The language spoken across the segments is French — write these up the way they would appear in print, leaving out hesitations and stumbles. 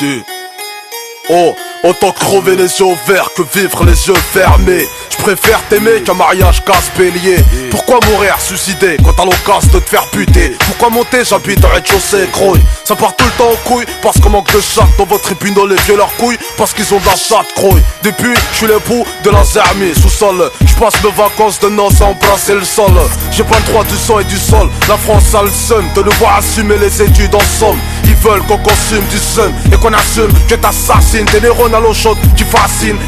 Qui Oh, autant crever les yeux ouverts que vivre les yeux fermés. Je préfère t'aimer qu'un mariage casse-bélier. Pourquoi mourir suicidé quand t'as l'occasion de te faire buter? Pourquoi monter, j'habite au rez-de-chaussée, croille. Ça part tout le temps en couille parce qu'on manque de chatte dans votre tribunal, les vieux leurs couilles parce qu'ils ont de la chatte, croille. Depuis, je suis l'époux de la Zermi, sous-sol. Je passe mes vacances de noces à embrasser le sol. J'ai pas le droit du sang et du sol. La France a le seum de nous voir assumer les études en somme. Ils veulent qu'on consume du seum et qu'on assume que t'assassines des neurones à l'eau chaude qui fascinent.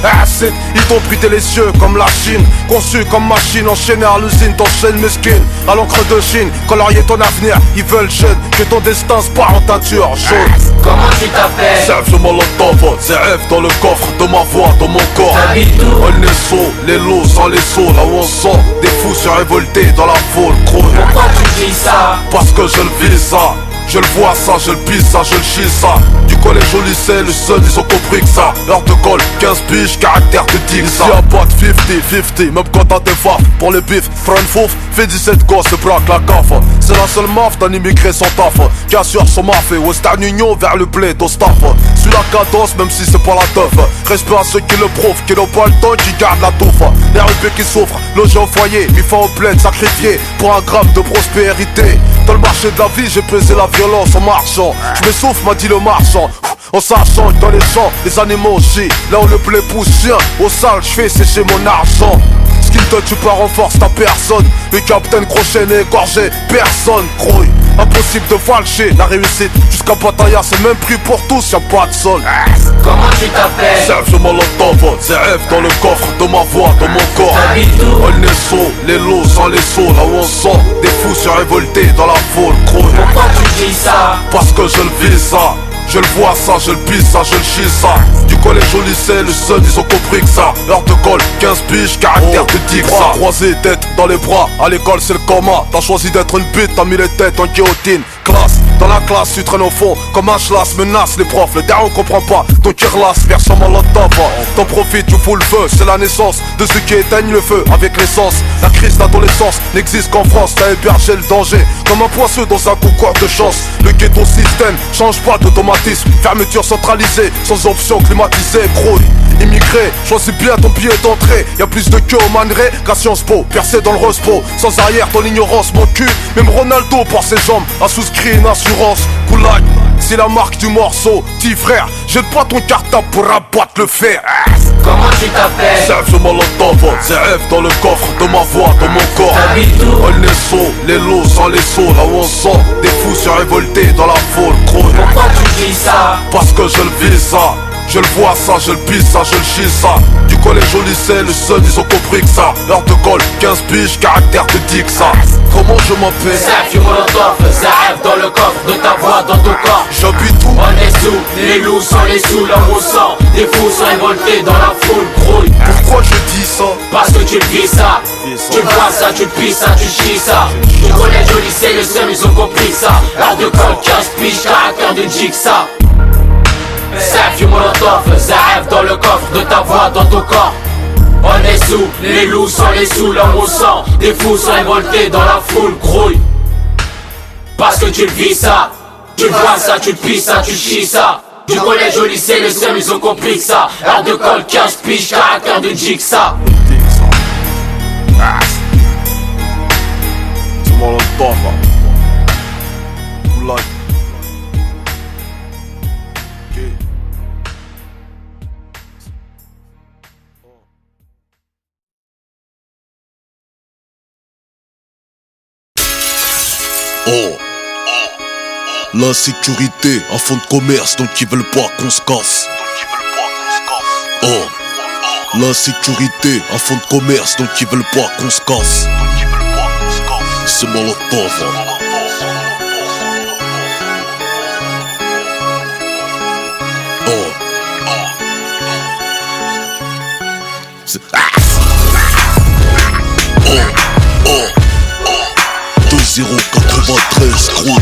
Ils t'ont brûlé les yeux comme la Chine, conçu comme machine enchaînée à l'usine, t'enchaînes mesquine à l'encre de Chine, colorier ton avenir. Ils veulent jeune que ton destin se part en teinture jaune. Comment tu t'appelles? Serge Molotov, c'est rêve dans le coffre de ma voix, dans mon corps. T'habites où? On est saut, les lots sans les sauts, là où on sent des fous se révolter dans la foule, croule. Pourquoi tu dis ça? Parce que je le vis ça. Je le vois ça, je le pisse ça, je le chie ça. Du collège au lycée, le seul ils ont compris que ça. Heure de colle, 15 piges, caractère de dick ça. Ici y'a pas de 50-50, même quand t'as des faf. Pour les bifs, front fouf, fait 17 gosses et braque la gaffe. C'est la seule maf d'un immigré sans taf qui assure son maf et Western Union vers le blé au staff. Suis la cadence même si c'est pas la teuf. Respect à ceux qui le prouvent, qui n'ont pas le temps, qui gardent la touffe. Les RUP qui souffrent, logés au foyer, mis fin au plaid, sacrifiés pour un gramme de prospérité. Dans le marché de la vie, j'ai pesé la violence en marchant. Je m'essouffle, m'a dit le marchand. En sachant que dans les champs, les animaux chient. Là où le blé pousse chien, au sale, je fais sécher mon argent. Skin tu pas renforce ta personne. Le capitaine crochet n'est égorgé, personne grouille. Impossible de falcher la réussite. Jusqu'à Pattaya, c'est même prix pour tous, y'a pas de sol. Comment tu t'appelles? Serge Molotov, c'est rêve dans le coffre de ma voix, dans mon corps. T'habites où? On est saut, les lots sans les sauts, là où on sent des fous se révolter dans la foule, croule. Pourquoi tu dis ça? Parce que je le vis ça. Je le vois ça, je le pisse ça, je le chie ça. Du collège au lycée, le seul ils ont compris que ça. Heure de colle, 15 piges, caractère de dick ça. Croisé, tête dans les bras, à l'école c'est le coma. T'as choisi d'être une bite, t'as mis les têtes en guillotine. Classe, dans la classe tu traînes au fond. Comme un chlasse, menace les profs. Le dernier on comprend pas, donc il relasse, version Molotov. T'en profites, tu fous le feu, c'est la naissance de ceux qui éteignent le feu avec l'essence. La crise d'adolescence n'existe qu'en France. T'as hébergé le danger, comme un poisseux dans un concours de chance. Le ghetto système change pas d'automatisme. Fermeture centralisée, sans option climatisée, gros. Immigré, choisis bien ton billet d'entrée. Y'a plus de queue au manerai qu'à Sciences Po. Percé dans le Rospo, sans arrière ton ignorance, mon cul. Même Ronaldo pour ses jambes a souscrit une assurance. Goulag, c'est la marque du morceau. Petit frère, jette pas ton cartable pour abattre le fer. Comment tu t'appelles? Serge Molotov, c'est rêve dans le coffre de ma voix, dans mon corps. T'habites où? On est saut, les lots sans les sauts, là où on sent des fous se révolter dans la foule, croule. Pourquoi tu dis ça? Parce que je le vis ça. Je le vois ça, je le pisse ça, je le chie ça. Du collège au lycée, le seul ils ont compris que ça. Heure de colle, 15 piges, caractère de dick ça. Comment je m'appelle? Serge Molotov, ça rêve dans le coffre de ta voix, dans ton corps. J'habite où? On est sous, les loups sans les sous, là où on sent des fous se révolter dans la foule, grouille. Pourquoi je dis ça? Parce que tu le vis ça. Tu vois ça, tu pisses ça, tu chies ça. Du collège au lycée, le seul ils ont compris ça. Heure de colle, 15 piges, caractère de jigsaw. Serge Molotov, ça rêve dans le coffre de ta voix, dans ton corps. On est sous, les loups sans les sous, là où on sent des fous se révolter dans la foule, grouille. Parce que tu le vis ça. Tu vois ça, tu pisses ça, tu chies ça. Du collège au lycée, le seul ils ont compris que ça. Heure de colle, 15 piges, caractère de jigsaw. C'est Molotov. Goulag. Oh, l'insécurité, un fonds de commerce, donc ils veulent pas qu'on se casse. Oh, l'insécurité, un fonds de commerce, donc ils veulent pas qu'on se casse. C'est Molotov. Oh, c'est... Oh, oh. 2093 gros.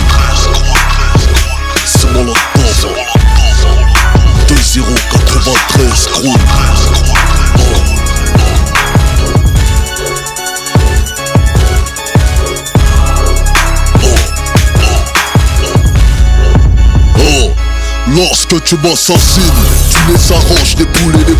C'est Molotov. 2093 gros. Oh. Lorsque tu m'assassines, tu les arranges, les poulets,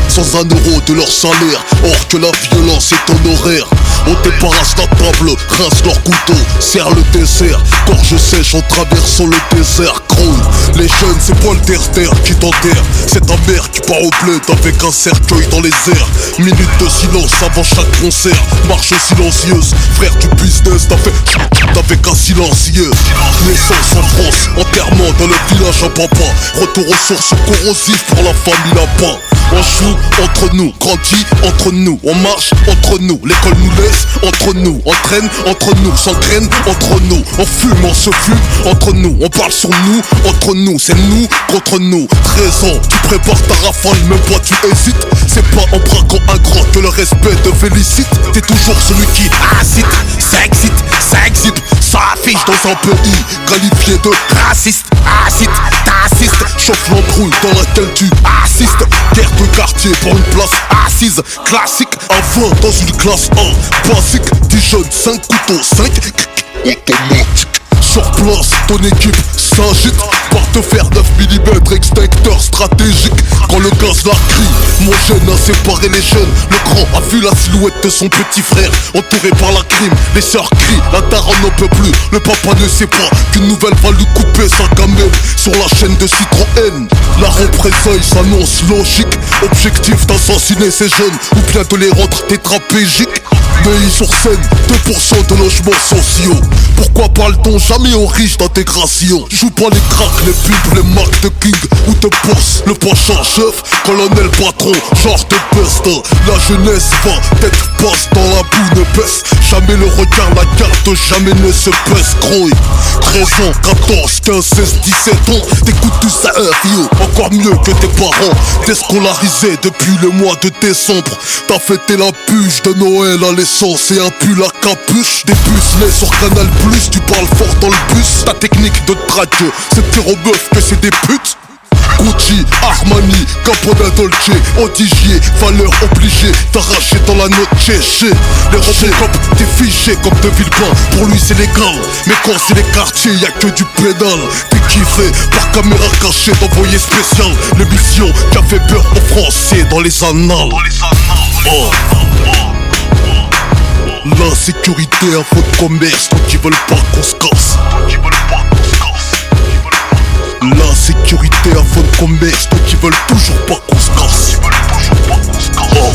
sans un euro de leur salaire. Or que la violence est honoraire. On débarrasse la table, rince leur couteau, serre le dessert. Gorge sèche en traversant le désert. Croule, les jeunes c'est pas le terre-terre qui t'enterre. C'est ta mère qui part au bled avec un cercueil dans les airs. Minute de silence avant chaque concert. Marche silencieuse, frère du business, t'as fait avec un silencieux. Naissance en France, enterrement dans le village à papa. Retour aux sources corrosives pour la famille là-bas. On joue entre nous, grandit entre nous, on marche entre nous, l'école nous laisse entre nous, on traîne entre nous, s'entraîne entre nous, on fume, on se fume entre nous, on parle sur nous, entre nous, c'est nous contre nous. 13 ans, tu prépares ta rafale, même pas tu hésites. C'est pas en braquant un grand que le respect te félicite. T'es toujours celui qui incite, ça excite, ça affiche dans un pays qualifié de raciste. Acide, t'assistes, chauffe l'embrouille dans laquelle tu assistes. Guerre de quartier pour une place assise. Classique, un 20 dans une classe 1. Basique, 10 jeunes, 5 couteaux, 5 automatique. Sur place, ton équipe s'agite. Porte-fer 9 mm, extincteur stratégique. Quand le gaz la crie, mon jeune a séparé les jeunes. Le grand a vu la silhouette de son petit frère, entouré par la crime. Les sœurs crient, la daronne n'en peut plus. Le papa ne sait pas qu'une nouvelle va lui couper sa gamelle sur la chaîne de Citroën. La représailles s'annonce logique. Objectif d'assassiner ces jeunes ou bien de les rendre tétraplégiques. Pays sur scène, 2% de logements sociaux. Pourquoi parle-t-on jamais aux riches d'intégration? Joue pas les cracks, les pubs, les marques de King ou de boss. Le prochain chef, colonel patron, genre de best. La jeunesse va, tête passe dans la boue, ne baisse jamais le regard, la carte jamais ne se baisse. Croy, 13 ans, 14, 15, 16, 17 ans. T'écoutes tout ça, yo, encore mieux que tes parents. Déscolarisé depuis le mois de décembre. T'as fêté la puge de Noël à l'essence et un pull à capuche. Des pucelets sur Canal+, tu parles fort dans le bus. Ta technique de drague, c'est dire aux meufs que c'est des putes. Gucci, Armani, Capoda Dolce, Odigier, valeur obligée d'arracher dans la note chez les Robocop, t'es fiché comme de Villepin. Pour lui c'est légal, mais quand c'est les quartiers y'a que du pédale. T'es kiffé par caméra cachée d'envoyé spécial. L'émission qui a fait peur aux Français dans les annales. Oh. L'insécurité à faux de commerce, donc ils veulent pas qu'on se casse. L'insécurité à fond de commerce, donc ils veulent toujours pas qu'on se casse. Oh.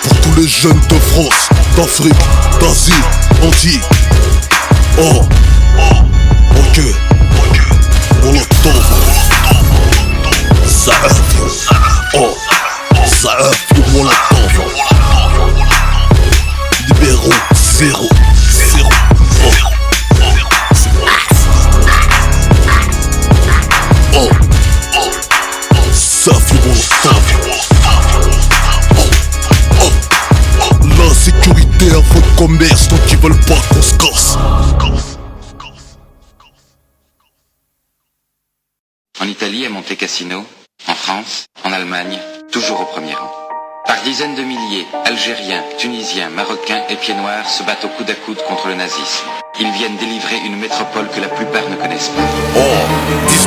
Pour tous les jeunes de France, d'Afrique, d'Asie, entier. Oh. Ok. On l'entend. Ça affie. Oh. Ça affie, on l'entend. Numéro 0. Oh. Oh, ça fait mon sang. L'insécurité à faux de commerce, donc ils veulent pas qu'on se casse. En Italie, à Monte Cassino, en France, en Allemagne, toujours au premier rang. Par dizaines de milliers, Algériens, Tunisiens, Marocains et Pieds Noirs se battent au coude à coude contre le nazisme. Ils viennent délivrer une métropole que la plupart ne connaissent pas. Oh,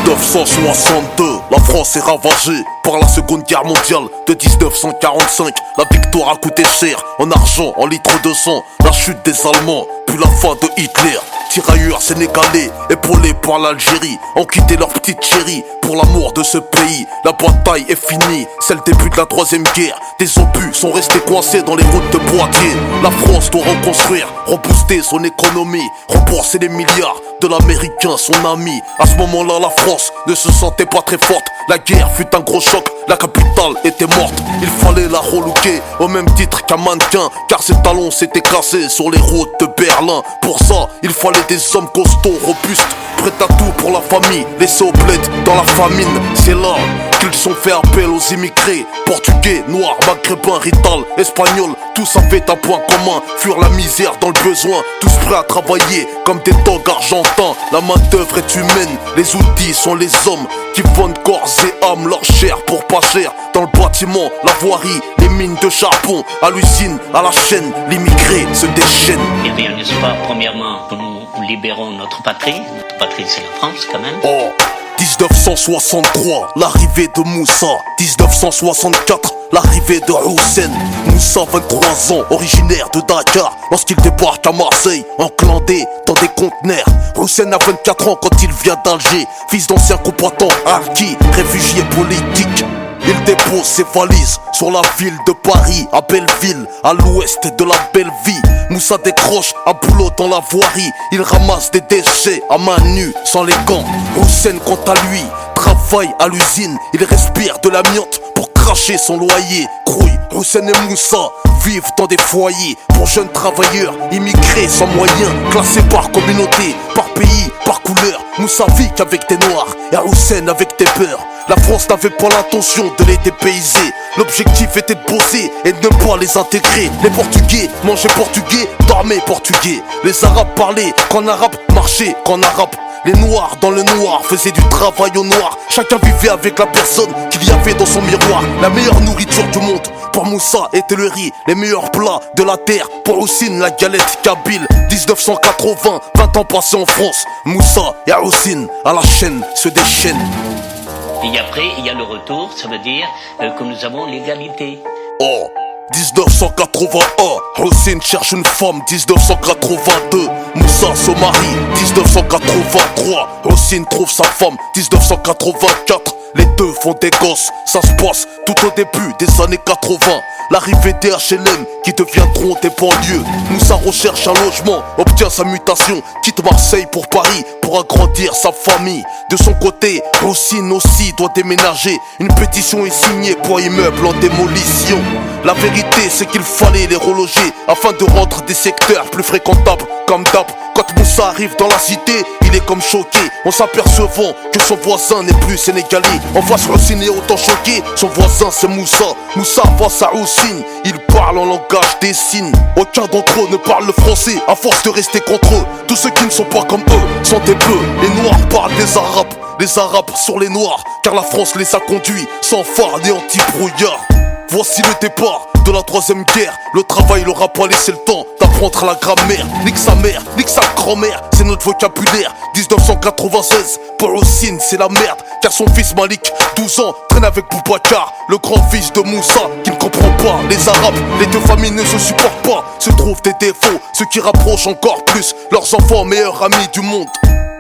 1962, la France est ravagée par la seconde guerre mondiale de 1945. La victoire a coûté cher, en argent, en litres de sang. La chute des Allemands, puis la fin de Hitler. Tirailleurs sénégalais, épaulés par l'Algérie, ont quitté leur petite chérie pour l'amour de ce pays. La bataille est finie, c'est le début de la troisième guerre. Des obus sont restés coincés dans les routes de Poitiers. La France doit reconstruire, rebooster son économie, rembourser les milliards de l'américain, son ami. À ce moment-là, la France ne se sentait pas très forte. La guerre fut un gros choc, la capitale était morte. Il fallait la relooker au même titre qu'un mannequin, car ses talons s'étaient cassés sur les routes de Berlin. Pour ça, il fallait des hommes costauds, robustes, prêts à tout pour la famille, laissés au bled dans la famine. C'est là qu'ils ont fait appel aux immigrés, portugais, noirs, maghrébins, rital, espagnols. Tous avaient un point commun, fuir la misère dans le besoin. Tous prêts à travailler comme des dogs argentins. La main d'œuvre est humaine, les outils sont les hommes qui vendent corps et âme, leur chair pour pas cher. Dans le bâtiment, la voirie, les mines de charbon, à l'usine, à la chaîne, l'immigré se déchaîne. Eh bien, n'est-ce pas, premièrement, que nous libérons notre patrie. Notre patrie, c'est la France, quand même. Oh. 1963, l'arrivée de Moussa. 1964, l'arrivée de Hussein. Moussa, 23 ans, originaire de Dakar. Lorsqu'il débarque à Marseille, enclandé dans des conteneurs. Hussein a 24 ans quand il vient d'Alger. Fils d'ancien combattant harki, réfugié politique. Il dépose ses valises sur la ville de Paris, à Belleville, à l'ouest de la belle vie. Moussa décroche un boulot dans la voirie. Il ramasse des déchets à main nue, sans les gants. Hussein, quant à lui, travaille à l'usine. Il respire de l'amiante pour cracher son loyer. Crouille, Hussein et Moussa vivent dans des foyers pour jeunes travailleurs immigrés sans moyens, classés par communauté, par pays, par couleur. Moussa vit qu'avec des noirs et Hussein avec des beurs. La France n'avait pas l'intention de les dépayser. L'objectif était de bosser et de ne pas les intégrer. Les Portugais mangeaient portugais, dormaient portugais. Les Arabes parlaient qu'en arabe, marchaient qu'en arabe. Les Noirs dans le noir faisaient du travail au noir. Chacun vivait avec la personne qu'il y avait dans son miroir. La meilleure nourriture du monde pour Moussa était le riz. Les meilleurs plats de la terre pour Hussein, la galette kabyle. 1980, 20 ans passés en France. Moussa et Hussein à la chaîne se déchaînent. Et après, il y a le retour, ça veut dire que nous avons l'égalité. Oh, 1981, Hussein cherche une femme. 1982, Moussa se marie. 1983, Hussein trouve sa femme. 1984, les deux font des gosses. Ça se passe tout au début des années 80. L'arrivée des HLM qui deviendront des banlieues. Moussa recherche un logement, obtient sa mutation, quitte Marseille pour Paris pour agrandir sa famille. De son côté, Hussein aussi doit déménager. Une pétition est signée pour immeuble en démolition. La vérité c'est qu'il fallait les reloger afin de rendre des secteurs plus fréquentables comme d'hab. Quand Moussa arrive dans la cité, il est comme choqué en s'apercevant que son voisin n'est plus sénégalais. En face, Hussein est autant choqué, son voisin c'est Moussa. Moussa face à Hussein, il parle en langage des signes. Aucun d'entre eux ne parle le français à force de rester contre eux. Tous ceux qui ne sont pas comme eux sont des bœufs. Les Noirs parlent des Arabes, les Arabes sur les Noirs, car la France les a conduits sans phare ni anti-brouillard. Voici le départ de la troisième guerre. Le travail leur a pas laissé le temps d'apprendre la grammaire. Nique sa mère, nique sa grand-mère, c'est notre vocabulaire. 1996, pour Hussein c'est la merde, car son fils Malik, 12 ans, traîne avec Boubacar, le grand-fils de Moussa, qui ne comprend pas les Arabes. Les deux familles ne se supportent pas, se trouvent des défauts, ce qui rapproche encore plus leurs enfants meilleurs amis du monde.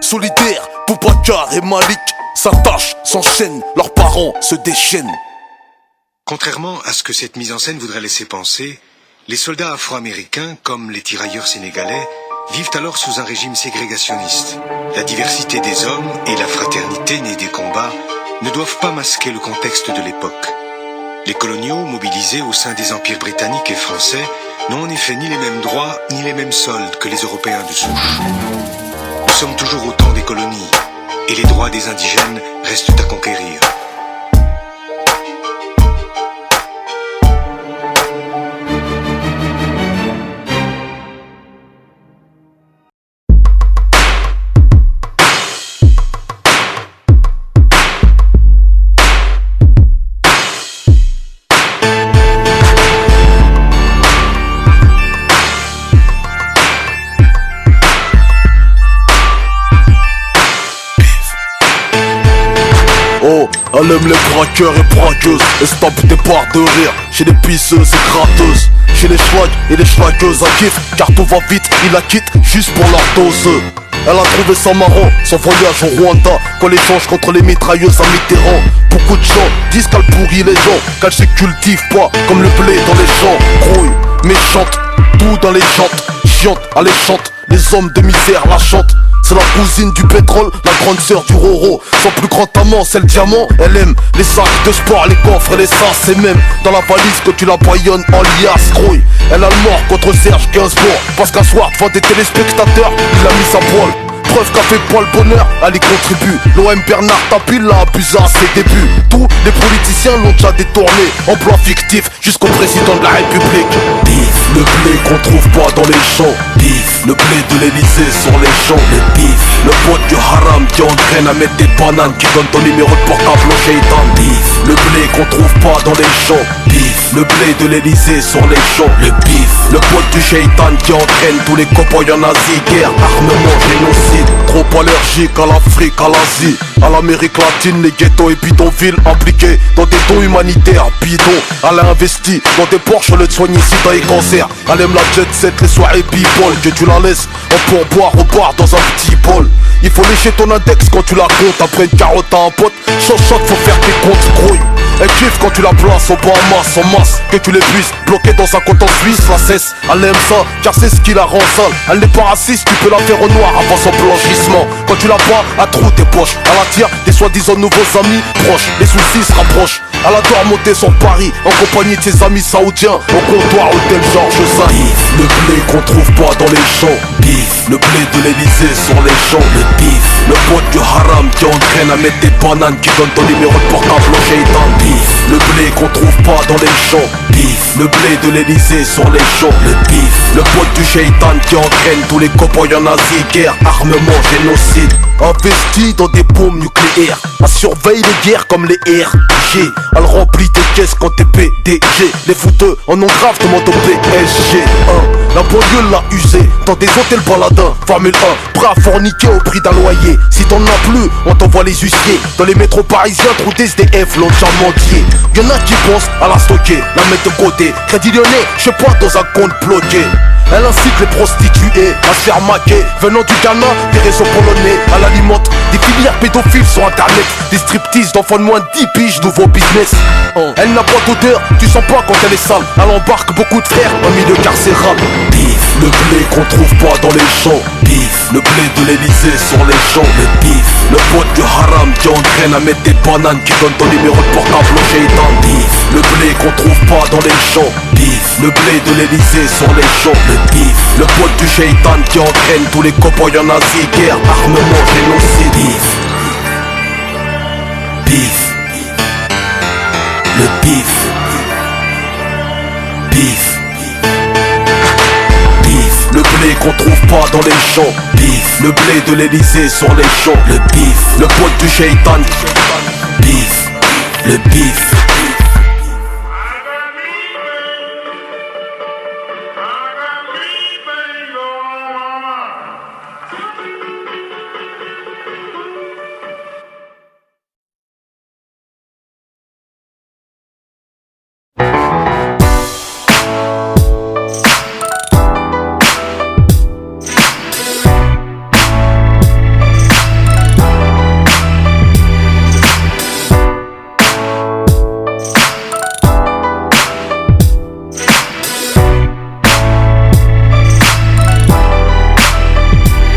Solidaires, Boubacar et Malik s'attachent, s'enchaînent, leurs parents se déchaînent. Contrairement à ce que cette mise en scène voudrait laisser penser, les soldats afro-américains, comme les tirailleurs sénégalais, vivent alors sous un régime ségrégationniste. La diversité des hommes et la fraternité née des combats ne doivent pas masquer le contexte de l'époque. Les coloniaux, mobilisés au sein des empires britanniques et français, n'ont en effet ni les mêmes droits ni les mêmes soldes que les Européens de souche. Nous sommes toujours au temps des colonies, et les droits des indigènes restent à conquérir. Elle aime les braqueurs et braqueuses, estampe des barres de rire. Chez les pisseuses et gratteuses, chez les schwags et les schwagueuses. Elle kiffe car tout va vite, il la quitte juste pour leur dose. Elle a trouvé ça marrant, son voyage au Rwanda, quand l'échange contre les mitrailleuses à Mitterrand. Beaucoup de gens disent qu'elle pourrit les gens, qu'elle se cultive pas comme le blé dans les champs. Grouille, méchante, tout dans les jantes, chiante, alléchante, les hommes de misère la chantent. C'est la cousine du pétrole, la grande sœur du Roro. Son plus grand amant, c'est le diamant. Elle aime les sacs de sport, les coffres et les sas. Et même dans la valise que tu la baillonnes en liasse. Grouille, elle a le mort contre Serge Gainsbourg, parce qu'un soir devant des téléspectateurs, il a mis sa poêle. Preuve qu'a fait pas le bonheur, elle y contribue. L'OM Bernard Tapie l'a abusé à ses débuts. Tous les politiciens l'ont déjà détourné en plan fictif jusqu'au président de la République. Bif, le blé qu'on trouve pas dans les champs. Bif, le blé de l'Elysée sur les champs. Le bif, le pote du haram qui entraîne à mettre des bananes, qui donne ton numéro de portable au shaitan. Bif, le blé qu'on trouve pas dans les champs. Bif, le blé de l'Elysée sur les champs. Le bif, le pote du shaitan qui entraîne tous les copains en Asie. Guerre, armement, génocide. Trop à l'heure, Belgique, à l'Afrique, à l'Asie, à l'Amérique latine, les ghettos et bidonvilles impliqués dans des dons humanitaires bidons. Elle a investi dans des Porsche, le soigner sida et cancer. Elle aime la jet set, les soirées people, que tu la laisses en pourboire au bar dans un petit bol. Il faut lécher ton index quand tu la comptes. Après une carotte à un pote, shot faut faire tes comptes grouilles. Elle kiffe quand tu la places au Bahamas en masse, que tu l'épuises, bloqué dans un compte en Suisse, la cesse. Elle aime ça, car c'est ce qui la rend sale. Elle n'est pas raciste, tu peux la faire au noir avant son blanchissement. Quand tu la bats, elle trouve tes poches. Elle attire des soi-disant nouveaux amis proches. Les soucis se rapprochent. Elle adore monter sur Paris en compagnie de ses amis saoudiens au comptoir hôtel Georges V. Le blé qu'on trouve pas dans les champs. Bif. Le blé de l'Elysée sur les champs. Le bif. Le pote du haram qui entraîne à mettre des bananes, qui donne ton numéro de portable au shaitan. Bif. Le blé qu'on trouve pas dans les champs. Bif. Le blé de l'Elysée sur les champs. Le bif. Le pote du shaitan qui entraîne tous les copains en Asie. Guerre, armement, génocide. Investi dans des bombes nucléaires. Elle surveille les guerres comme les RG. Elle remplit tes caisses quand t'es PDG. Les fouteux en ont grave demandent au PSG. La banlieue l'a usé dans des hôtels baladins. Formule 1, prêt à forniquer au prix d'un loyer. Si t'en as plus, on t'envoie les huissiers. Dans les métros parisiens, trop d'SDF l'ont déjà mendié. Y'en a qui pensent à la stocker, la mettre de côté. Crédit Lyonnais, j'sais pas, dans un compte bloqué. Elle incite les prostituées à se faire maquer. Venant du Ghana, des réseaux polonais. Elle alimente des filières pédophiles sur internet. Des striptease d'enfants de moins de 10 piges, nouveau business. Elle n'a pas d'odeur, tu sens pas quand elle est sale. Elle embarque beaucoup de frères en milieu carcéral. Bif, le blé qu'on trouve pas dans les champs. Bif, le blé de l'Elysée sur les champs. Le bif, le pote du haram qui entraîne à mettre des bananes, qui donne ton numéro de portable au shaitan. Bif, le blé qu'on trouve pas dans les champs. Bif, le blé de l'Elysée sur les champs. Le bif, le pote du shaitan qui entraîne tous les copains en Asie. Guerre, armement, génocide. Bif, bif, le bif, bif, bif, le blé qu'on trouve pas dans les champs. Bif, le blé de l'Elysée sur les champs. Le bif, le pote du shaitan. Bif, le bif.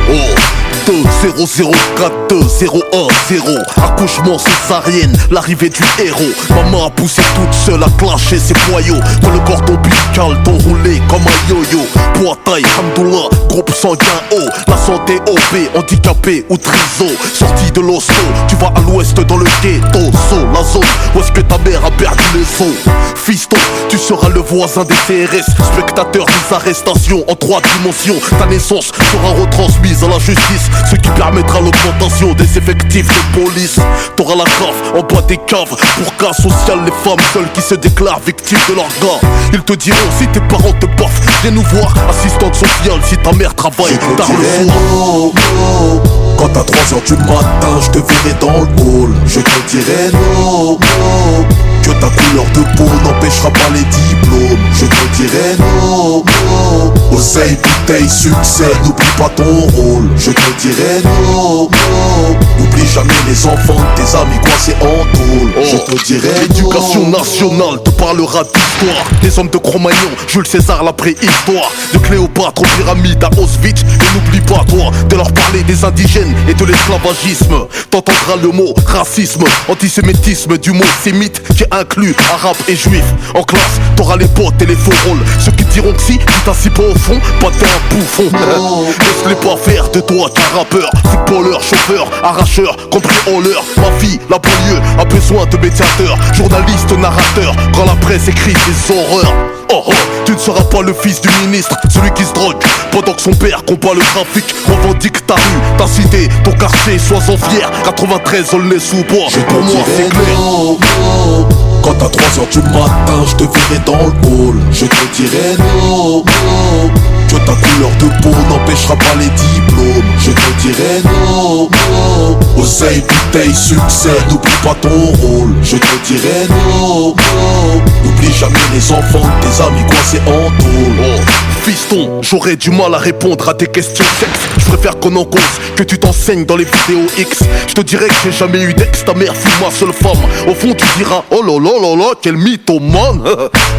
Oh, 0042010, accouchement césarienne, l'arrivée du héros. Maman a poussé toute seule à clasher ses boyaux. Quand le cordon ombilical t'enroulé comme un yo-yo. Poids taille, hamdoullah, groupe sanguin haut. La santé OP, handicapé ou triso. Sorti de l'hosto, tu vas à l'ouest dans le ghetto. La zone où est-ce que ta mère a perdu les os. Fiston, tu seras le voisin des CRS. Spectateur des arrestations en 3 dimensions. Ta naissance sera retransmise à la justice, ce qui permettra l'augmentation des effectifs de police. T'auras la cave en bas des caves. Pour cas social, les femmes seules qui se déclarent victimes de leur gars. Ils te diront si tes parents te baffent, viens nous voir, assistante sociale si ta mère travaille tard le soir. No, no. Quand à 3h du matin je te verrai dans le hall, je te dirai no, no. Que ta couleur de peau n'empêchera pas les diplômes, je te dirai no, no. Oseille, bouteille, succès, n'oublie pas ton rôle, je te dirai no, no. N'oublie jamais les enfants de tes amis coincés en tôle, je te dirai L'éducation nationale te parlera d'histoire. Des hommes de Cro-Magnon, Jules César la préhistoire. De Cléopâtre aux pyramides à Auschwitz. Et n'oublie pas toi de leur parler des indigènes et de l'esclavagisme. T'entendras le mot racisme, antisémitisme du mot sémite qui inclut arabe et juif. En classe, t'auras les potes et les faux rôles. Ceux qui diront que si tu t'assis pas au fond, pas t'es un bouffon. Laisse-les pas faire de toi qu'un rappeur, footballeur, chauffeur, arracheur, cambrioleur. Ma vie, la banlieue a besoin de médiateurs, journalistes, narrateurs. Quand la presse écrit des horreurs, oh oh, tu ne seras pas le fils du ministre, celui qui se drogue pendant que son père combat le trafic. Revendique ta rue, ta cité, ton quartier, sois-en fier. 93 Aulnay-sous-Bois, pour moi c'est clair. No, no. Quand à 3h du matin je te verrai dans le hall, je te dirai no, no. Que ta couleur de peau n'empêchera pas les diplômes, je te dirai no, no. Oseille, bouteille, succès, n'oublie pas ton rôle. Je te dirais non, non. N'oublie jamais les enfants, tes amis coincés en tôle. Fiston, j'aurais du mal à répondre à tes questions sexe. Je préfère qu'on en cause, que tu t'enseignes dans les vidéos X. Je te dirais que j'ai jamais eu d'ex, ta mère fut ma seule femme. Au fond tu diras, oh là là là là, quel mythomane.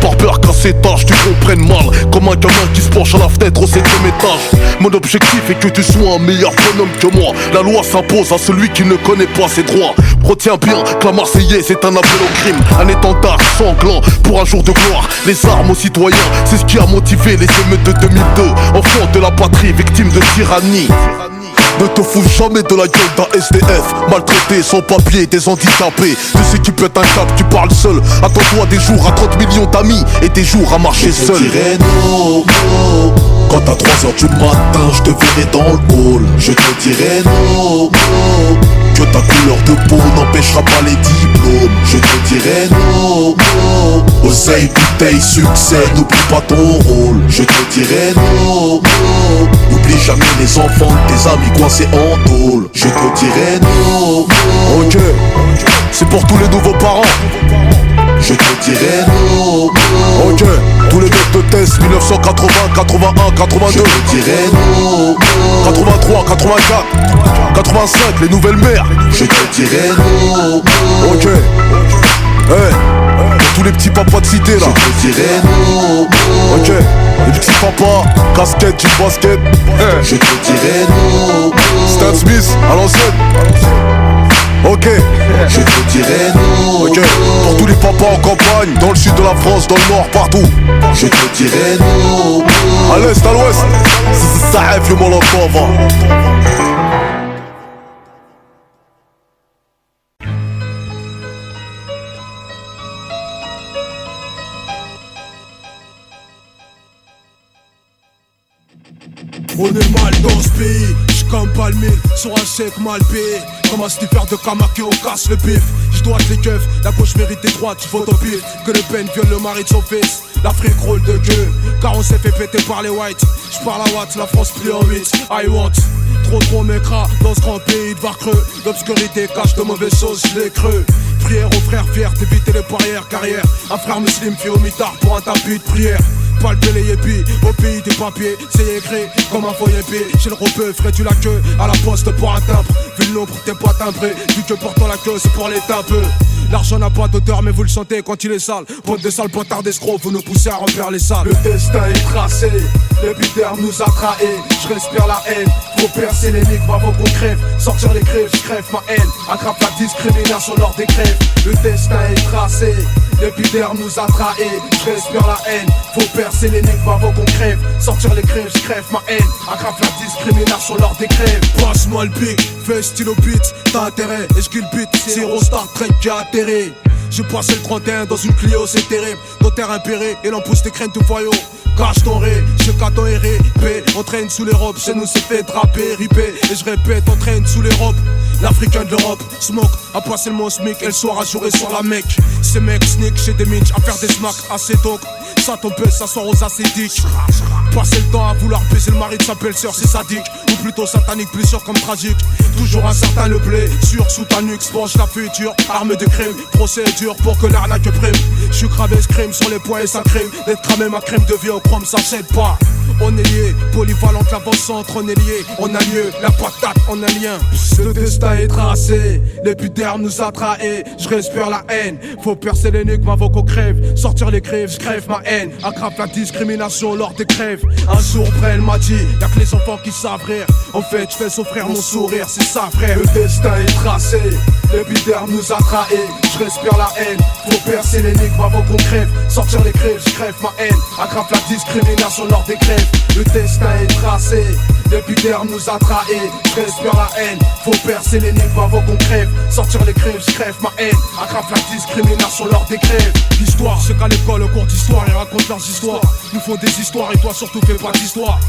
Par peur qu'à cet âge tu comprennes mal. Comme un gamin qui se penche à la fenêtre au 7ème étage. Mon objectif est que tu sois un meilleur bonhomme que moi. La loi s'impose à celui qui ne connaît pas ses droits. Retiens bien que la Marseillaise est un appel au crime. Un étendard sanglant pour un jour de gloire. Les armes aux citoyens, c'est ce qui a motivé les émeutes de 2002. Enfant de la patrie, victime de tyrannie. Ne te fous jamais de la gueule d'un SDF maltraité, sans papier, des handicapés. De ceux qui pètent un cap, tu parles seul. Attends-toi des jours à 30 millions d'amis et des jours à marcher seul. Je te dirais non, non. Quand à 3h du matin, je te verrai dans le hall. Je te dirais non, non. Que ta couleur de peau n'empêchera pas les diplômes. Je te dirais non, non. Oseille, bouteille, succès, n'oublie pas ton rôle. Je te dirais non, non. N'oublie jamais les enfants, tes amis coincés en tôle. Je te dirais non, non. Ok, c'est pour tous les nouveaux parents. Je te dirais non, non. Ok, tous les mecs de test 1980, 81, 82. Je te dirais non, non. 83, 84, 85, les nouvelles mères. Je te dirais non, non. Ok, hey, pour tous les petits papas de cité là. Je te dirais non, non. Ok, les petits papas, casquette, du basket. Hey. Je te dirais non, non. Stan Smith à l'ancienne. Ok, je te dirais non. Ok, pour tous les papas en campagne, dans le sud de la France, dans le nord, partout. Je te dirais non, non. À l'est, à l'ouest, ça rêve, je m'en entends. On est mal dans ce pays, j'suis comme Palmé, sur un chèque mal payé. Comme un sniffer de Kamake, on casse le bif. J'dois les keufs, la gauche mérite des droites, j'vote au pif. Que le peine viole le mari de son fils, l'Afrique roule de queue. Car on s'est fait péter par les whites. J'parle à Watt, la France plie en 8. I want trop m'écras dans ce grand pays de var creux. L'obscurité cache de mauvaises choses, j'l'ai cru. Prière aux frères fiers d'éviter les barrières. Carrière, un frère musulman fait au mitard pour un tapis de prière. Palper les yépis, au pays des papiers, c'est écrit comme un faux yépi. Chez le ropeux, ferais-tu la queue à la poste pour un timbre. Vu le nombre, t'es pas timbré, vu que portant la queue, c'est pour les tapeux. L'argent n'a pas d'odeur, mais vous le sentez quand il est sale. Bande de sales potards d'escrocs, vous nous poussez à remplir les salles. Le destin est tracé, l'épiderme nous a trahés. Je respire la haine, faut percer l'énigme avant qu'on crève. Sortir les crèves, je crève ma haine. Attrape la discrimination lors des grèves. Le destin est tracé, l'épiderme nous a trahés. Je respire la haine, faut percer l'énigme avant qu'on crève. Sortir les crèves, je crève ma haine. Attrape la discrimination lors des grèves. Passe-moi le pic, fais stylo beat. T'as intérêt, et je kill beat. Zero Star Trek qui a atterri. J'ai passé le 31 dans une Clio, c'est terrible. Ton terre impéré et l'on pousse tes crènes tout foyau. Cache ton ré, je caton et répé. Entraîne sous les robes, chez nous c'est fait draper, ripé. Et je répète, entraîne sous les robes. L'Africain de l'Europe, smoke, a passé le mot smic. Et le soir à jouer sur la mec. Ces mecs sneak chez des minch, à faire des smacks assez donc. Ça tombe, ça sort aux acédiques. Passer le temps à vouloir baiser le mari de sa belle-sœur, c'est sadique. Ou plutôt satanique, plus sûr comme tragique. Toujours un certain le blé, sur sous ta nuque, penche la future. Arme de crime, procédure pour que l'arnaque prime. J'suis cravé, crime sur les poings et ça crime. D'être cramé, ma crème de vie au chrome, ça cède pas. On est lié, polyvalente, l'avant-centre, on est lié. On a lieu, la patate, on a lien. Le destin est tracé, l'épiderme nous a trahés. Je respire la haine, faut percer l'énigme avant qu'on crève. Sortir les crèves, je crève ma haine. Aggrave la discrimination lors des crèves. Un jour Brel m'a dit, y'a que les enfants qui savent rire. En fait, je fais souffrir mon sourire, c'est ça frère. Le destin est tracé, l'épiderme nous a trahés. Je respire la haine, faut percer l'énigme avant qu'on crève. Sortir les crèves, je crève ma haine. Aggrave la discrimination lors des crèves. Le destin est tracé, l'épiderme nous a trahés. Je respire la haine, faut percer l'énigme avant qu'on crève. Sortir les crèves, je crève ma haine. Aggrave la discrimination lors des crèves. L'histoire, c'est qu'à l'école, au cours d'histoire, ils racontent leurs histoires. Nous font des histoires et toi surtout fais pas d'histoire.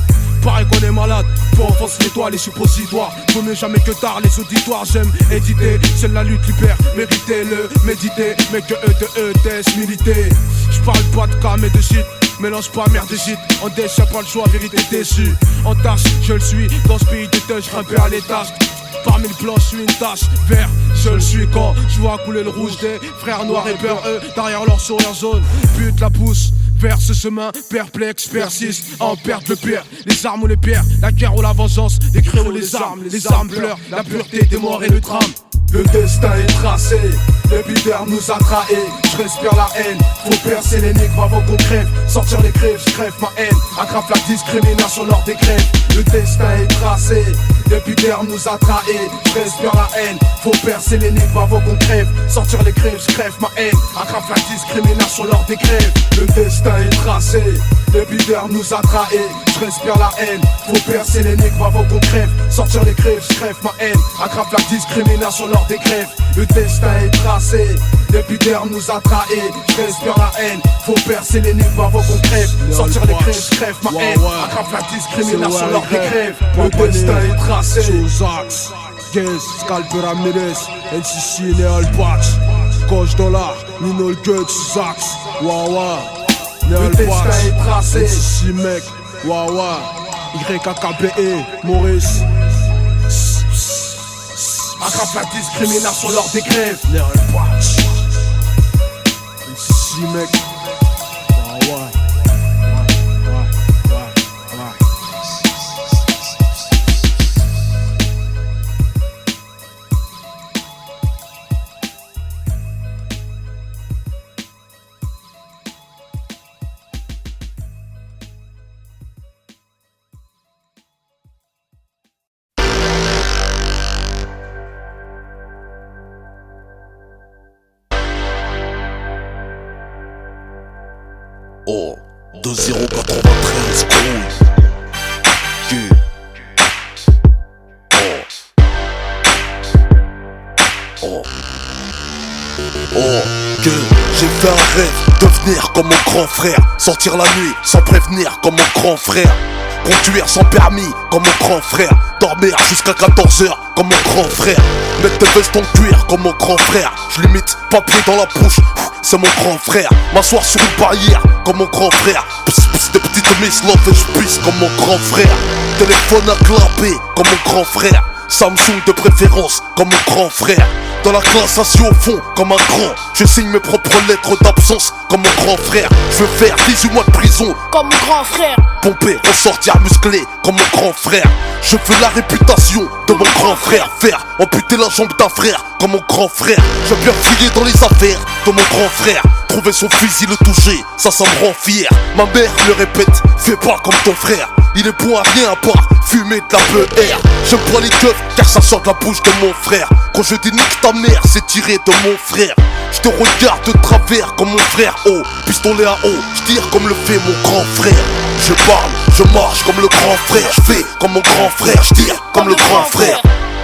Pareil qu'on est malade, pour enfoncer l'étoile et suppositoires. Vaut mieux jamais que tard, les auditoires, j'aime éditer. C'est la lutte libère, méritez-le, méditez. Mais que eux de test, militer. J'parle pas de cas mais de shit. Mélange pas merde et gîte, en déche y'a pas le choix, vérité déçue. En tâche, je le suis, dans ce pays de tâche, grimpé à l'étage. Parmi le blanc, je suis une tache vert, je le suis quand je vois couler le rouge des frères noirs et peur, eux, derrière leur sourire jaune. Bute la pousse vers ce chemin, perplexe, persiste, en perte le pire. Les armes ou les pierres, la guerre ou la vengeance, les cris ou les armes pleurent, la pureté des morts et le drame. Le destin est tracé, l'épiderme nous a trahés. Je respire la haine, faut percer l'énigme avant qu'on crève. Sortir les crèves, je crève ma haine. Aggrave la discrimination lors des grèves. Le destin est tracé, l'épiderme nous a trahés. Je respire la haine, faut percer l'énigme avant qu'on crève. Sortir les crèves, je crève ma haine. Aggrave la discrimination lors des grèves. Le destin est tracé, l'épiderme nous a trahés. Je respire la haine, faut percer l'énigme avant qu'on crève. Sortir les crèves, je crève ma haine. Aggrave la discrimination lors des grèves. Le destin est tracé, l'épiderme nous a trahés. Je respire la haine, faut percer l'énigme avant qu'on crève. Sortir les crèves, je crève ma haine. Aggrave la discrimination lors des grèves. Le destin est tracé. Josax, Guess, Scalper Ramirez, NCC, Neal Patch, Coach Dollar, Nino le Guts, Sax, Wawa, Neal Patch, NCC mec, Wawa, YKKBE, Maurice. Aggrave la discrimination lors des grèves. Neal Patch, NCC mec, Wawa. Oh, 2093 Cruise. Que j'ai fait un rêve, devenir comme mon grand frère. Sortir la nuit sans prévenir comme mon grand frère. Conduire sans permis comme mon grand frère. Dormir jusqu'à 14h comme mon grand frère. Mettre des vestes en cuir comme mon grand frère. Je limite papier dans la bouche, c'est mon grand frère. M'asseoir sur une barrière comme mon grand frère. Pss, pss, des petites miss love et je pisse comme mon grand frère. Téléphone à clapper comme mon grand frère. Samsung de préférence comme mon grand frère. Dans la classe assis au fond comme un grand. Je signe mes propres lettres d'absence comme mon grand frère. Je veux faire 18 mois de prison comme mon grand frère. Pomper, ressortir musclé comme mon grand frère. Je veux la réputation de mon grand frère. Faire amputer la jambe d'un frère comme mon grand frère. Je veux bien fouiller dans les affaires de mon grand frère. Trouver son fusil, le toucher, ça me rend fier. Ma mère me répète, fais pas comme ton frère. Il est bon à rien à part fumer de la BR. J'aime pas les keufs car ça sort de la bouche de mon frère. Quand je dis nique ta mère, c'est tiré de mon frère. Je te regarde de travers comme mon frère. Oh, pistolet à eau, je tire comme le fait mon grand frère. Je parle, je marche comme le grand frère. Je fais comme mon grand frère, je tire comme le grand frère.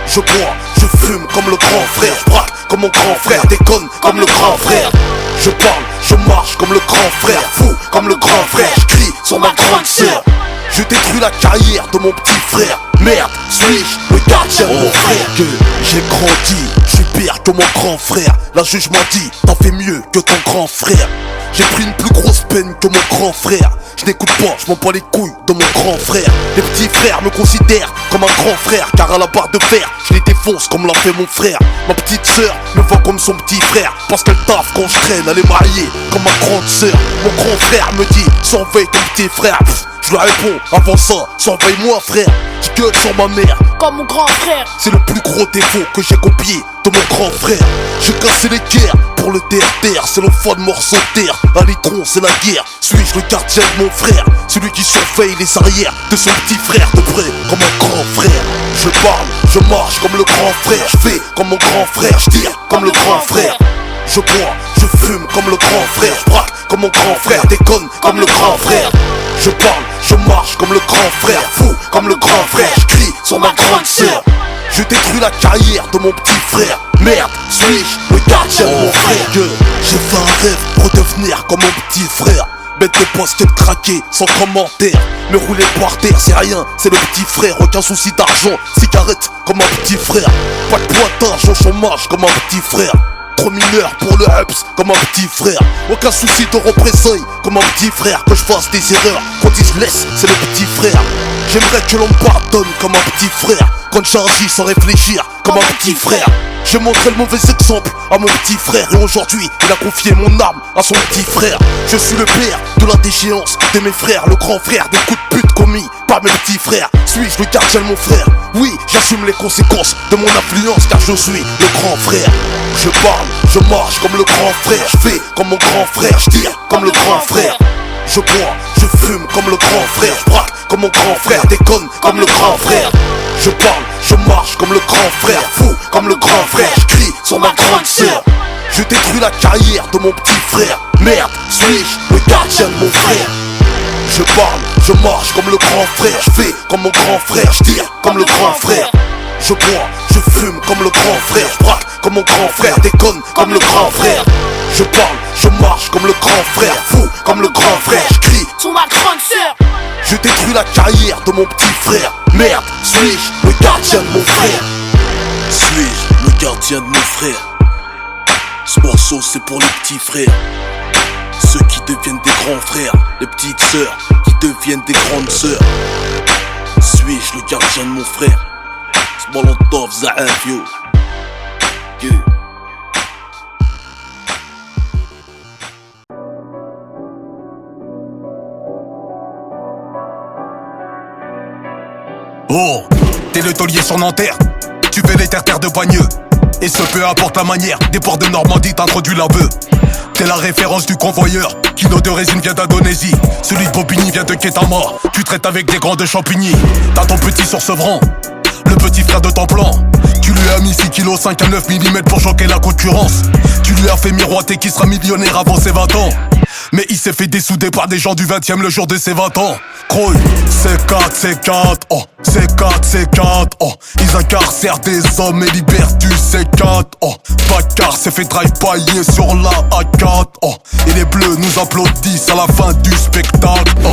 Je bois, je fume comme le grand frère. Je braque comme mon grand frère, déconne comme le grand frère. Je parle, je marche comme le grand frère. Fou comme le grand frère, je crie sur ma grande sœur. Je détruis la carrière de mon petit frère. Merde, suis-je le gardien de mon frère? Que j'ai grandi, je suis pire que mon grand frère. La juge m'a dit, t'en fais mieux que ton grand frère. J'ai pris une plus grosse peine que mon grand frère. Je n'écoute pas, je m'en bats les couilles de mon grand frère. Les petits frères me considèrent comme un grand frère, car à la barre de fer, je les défonce comme l'a fait mon frère. Ma petite sœur me voit comme son petit frère, parce qu'elle taffe quand je traîne, elle est mariée comme ma grande sœur. Mon grand frère me dit, surveille ton petit frère. Je lui réponds, avant ça, surveille-moi frère. Je gueule sur ma mère comme mon grand frère. C'est le plus gros défaut que j'ai copié de mon grand frère. J'ai cassé les guerres pour le terre-terre. C'est le fond de morceau de terre. Un litron c'est la guerre. Suis-je le gardien de mon frère? Celui qui surveille les arrières de son petit frère de près comme un grand frère. Je parle, je marche comme le grand frère. Je fais comme mon grand frère, je tire comme le grand frère. Je bois, je fume comme le grand frère. Je braque comme mon grand frère, déconne comme le grand frère. Je parle, je marche comme le grand frère. Fou comme le grand frère, je crie sur ma grande sœur. Je détruis la carrière de mon petit frère. Merde, suis-je le gardien de mon frère? Que j'ai fait un rêve pour devenir comme mon petit frère. Bête de poste craqué, sans commentaire. Me rouler par terre, c'est rien, c'est le petit frère. Aucun souci d'argent, cigarette comme un petit frère. Pas de pointage au chômage comme un petit frère. Trop mineur pour le ups comme un petit frère. Aucun souci de représailles comme un petit frère. Que je fasse des erreurs, quand il se laisse, c'est le petit frère. J'aimerais que l'on me pardonne comme un petit frère. quand j'agis sans réfléchir, comme un petit frère. J'ai montré le mauvais exemple à mon petit frère. Et aujourd'hui, il a confié mon âme à son petit frère. Je suis le père de la déchéance de mes frères, le grand frère des coups de pute commis par mes petits frères. Suis-je le gardien de mon frère? Oui, j'assume les conséquences de mon influence, car je suis le grand frère. Je parle, je marche comme le grand frère. Je fais comme mon grand frère, je tire comme le grand frère. Je bois, je fume comme le grand frère. Je braque comme mon grand frère, déconne comme le grand frère. Je parle, je marche comme le grand frère, fou comme le grand frère. Je crie sur ma grande sœur. Je détruis la carrière de mon petit frère. Merde, suis-je le gardien de mon frère? Je parle, je marche comme le grand frère. Je fais comme mon grand frère, je tire comme le grand frère. Je bois, je fume comme le grand frère. Je braque comme mon grand frère, déconne comme le grand frère. Je parle, je marche comme le grand frère, fou comme le grand frère. Je crie sur ma grande sœur. Je détruis la carrière de mon petit frère. Merde, suis-je le gardien de mon frère? Suis-je le gardien de mon frère? Ce morceau c'est pour les petits frères, ceux qui deviennent des grands frères, les petites sœurs qui deviennent des grandes sœurs. Suis-je le gardien de mon frère? Molotov Zaaf yo. Oh, t'es le taulier sur Nanterre, tu fais les terres de Bagneux. Et ce peu importe la manière, des ports de Normandie t'introduit l'aveu. T'es la référence du convoyeur, Kino de résine vient d'Indonésie. Celui de Bobigny vient de Ketama, tu traites avec des grands de Champigny. T'as ton petit sur Sevran, le petit frère de ton plan. Tu lui as mis 6 kg 5 à 9 mm pour choquer la concurrence. Tu lui as fait miroiter qu'il sera millionnaire avant ses 20 ans. Mais il s'est fait dessouder par des gens du 20e le jour de ses 20 ans. Croy, C4, oh, C4, oh. Ils incarcèrent des hommes et libèrent du C4, oh. Baccar s'est fait drive-pailler sur la A4, oh. Et les bleus nous applaudissent à la fin du spectacle, oh.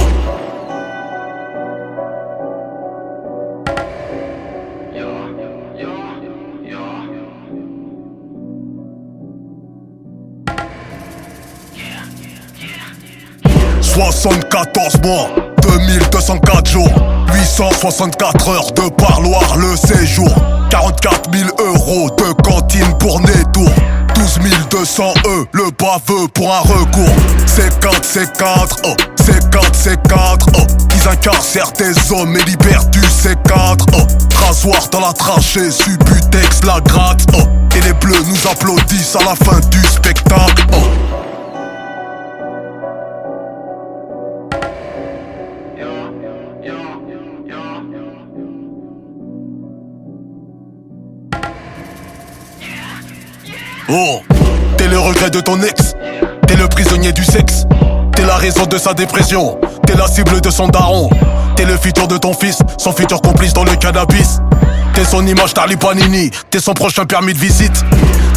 « 74 mois, 2204 jours, 864 heures de parloir le séjour, 44 000 € de cantine pour Nétour, 12 200 le baveux pour un recours. C4, oh, C4, oh. Ils incarcèrent des hommes et libèrent du C4, oh. Rasoir dans la trachée, Subutex la gratte, oh. Et les bleus nous applaudissent à la fin du spectacle, oh. Oh, t'es le regret de ton ex, t'es le prisonnier du sexe, t'es la raison de sa dépression, t'es la cible de son daron, t'es le futur de ton fils, son futur complice dans le cannabis. T'es son image Charlie Panini, t'es son prochain permis de visite.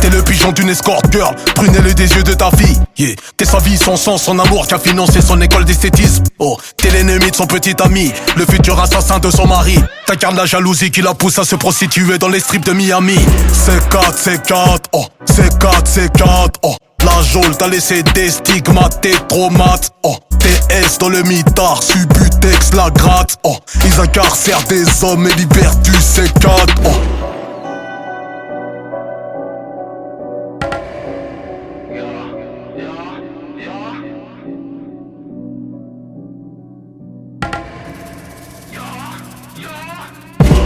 T'es le pigeon d'une escort girl, prunelle des yeux de ta fille, yeah. T'es sa vie, son sang, son amour qui a financé son école d'esthétisme. Oh, t'es l'ennemi de son petit ami, le futur assassin de son mari. T'incarnes la jalousie qui la pousse à se prostituer dans les strips de Miami. C4, oh, C4, oh. La geôle t'a laissé des stigmates, des traumates, oh. TS dans le mitard, Subutex la gratte, oh. Ils incarcèrent des hommes et libèrent du C4, oh.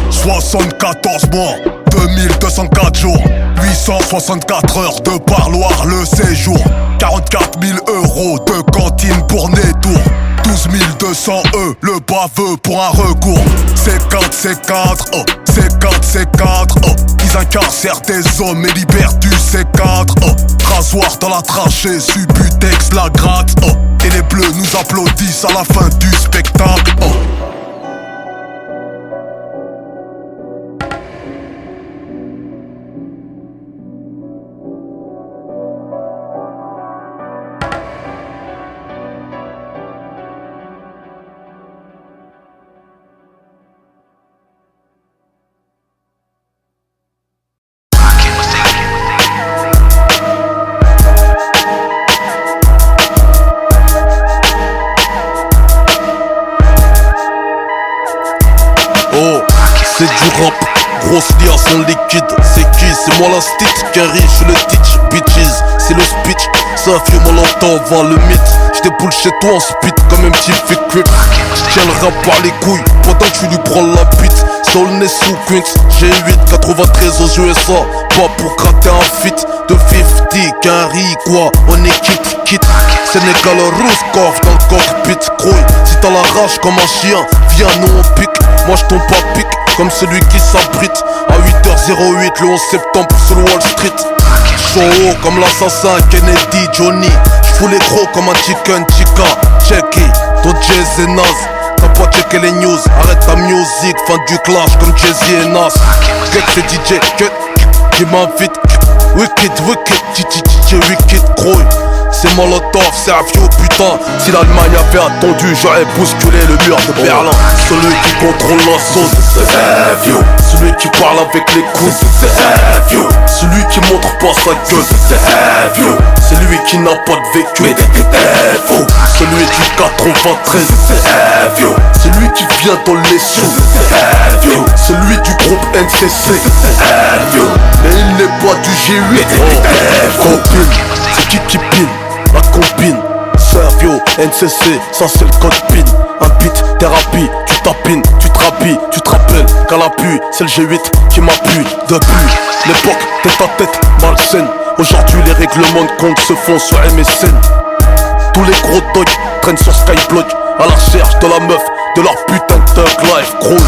« 74 mois, 2204 jours, 864 heures de parloir le séjour, 44 000 € de cantine pour Nétour, 12 200 le baveux pour un recours. C4, oh, C4, oh. Ils incarcèrent des hommes et libèrent du C4, oh. Rasoir dans la trachée, Subutex la gratte, oh. Et les bleus nous applaudissent à la fin du spectacle, oh. son liquide. C'est qui? C'est moi l'instit. Kerry, je suis le teach. Bitches, c'est le speech. Ça fume on l'entend, va le mythe. J'déboule chez toi en speed comme un petit fake crip. J'tiens le rap par les couilles pendant que tu lui prends la bite. Soul né sous Queens, G8, 93 aux USA. Pas pour gratter un feat de 50, Gary quoi, on est kit. Sénégal rouge, corps dans le cockpit. Croy, si t'as la rage comme un chien, viens nous on pique. Moi j'tombe pas pique, comme celui qui s'abrite. À 8h08 le 11 septembre sur Wall Street. Chaud comme l'assassin Kennedy, Johnny. J'fous les gros comme un chicken chica. Check it, ton jazz est naze. T'as pas checké les news, arrête ta musique. Fin du clash comme Jay-Z et Nas. Cut c'est DJ, cut, qui m'invite. Wicked, DJ Wicked, Croy. C'est Molotov, c'est un vieux putain. Si l'Allemagne avait attendu, j'aurais bousculé le mur de Berlin. Celui qui contrôle la sauce, c'est vieux. Celui qui parle avec les coudes, c'est vieux. Celui qui montre pas sa gueule, c'est vieux. C'est lui qui n'a pas de vécu, mais t'es faux. Celui du 93, c'est vieux. Celui qui vient dans les sous, c'est vieux. Celui du groupe NCC, c'est vieux. Mais il n'est pas du G8, t'es faux. C'est qui pine? La combine, Servio, NCC, ça c'est le code PIN. Un beat, thérapie, tu tapines, tu te rhabilles, tu te rappelles qu'à l'appui, c'est le G8 qui m'appuie. Depuis l'époque, tête à tête, malsaine. Aujourd'hui les règlements de compte se font sur MSN. Tous les gros dogs traînent sur Skyblock à la recherche de la meuf de leur putain de thug life gros.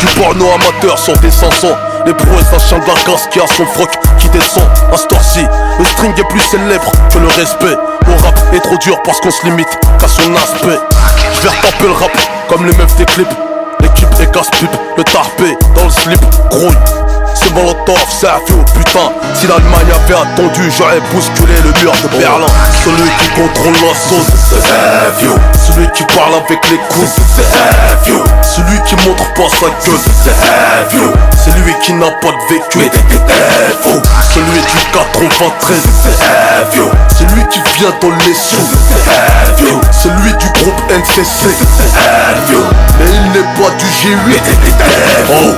Du porno amateur sur des 500. Les prouesses d'un chien de la casse qui a son froc qui descend à ce temps-ci. Le string est plus célèbre que le respect. Mon rap est trop dur parce qu'on se limite qu'à son aspect. Je vais retaper le rap comme les meufs des clips. L'équipe est casse-pipe, le tarpé dans le slip, grouille. C'est Molotov, c'est un vieux putain. Si l'Allemagne avait attendu, j'aurais bousculé le mur de Berlin. Celui qui contrôle la sauce, c'est vieux. Celui qui parle avec les coudes, c'est vieux. Celui qui montre pas sa gueule, c'est vieux. C'est lui qui n'a pas de vécu, mais t'es faux. Celui du 93, c'est vieux. Celui qui vient dans les sous, c'est vieux. Celui du groupe NCC, c'est vieux. Mais il n'est pas du G8, t'es faux.